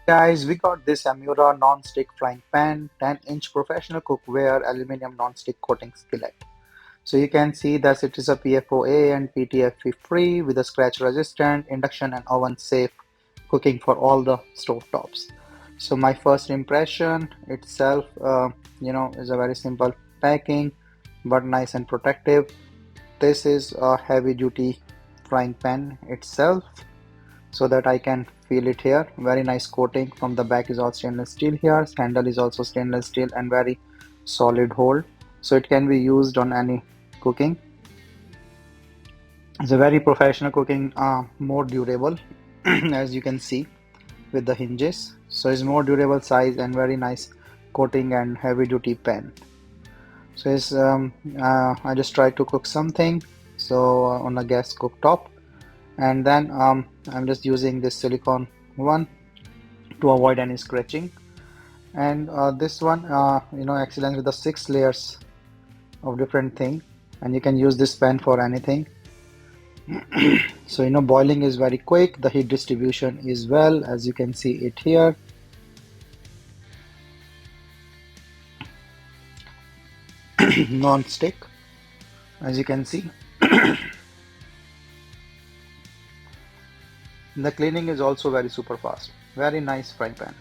Guys, we got this Emura non-stick frying pan, 10-inch professional cookware, aluminum non-stick coating skillet. So you can see that it is a PFOA and PTFE free with a scratch resistant, induction and oven safe cooking for all the stove tops. So my first impression itself, is a very simple packing, but nice and protective. This is a heavy duty frying pan itself so that I can feel it here. Very nice coating from the back is all stainless steel here. Handle is also stainless steel and very solid hold. So it can be used on any cooking. It's a very professional cooking, more durable as you can see with the hinges. So it's more durable size and very nice coating and heavy duty pan. So I just tried to cook something so on a gas cooktop, and then I'm just using this silicone one to avoid any scratching. And this one, excellent with the 6 layers of different thing, and you can use this pan for anything. So boiling is very quick. The heat distribution is well, as you can see it here. Non-stick, as you can see. The cleaning is also very super fast. Very nice frying pan.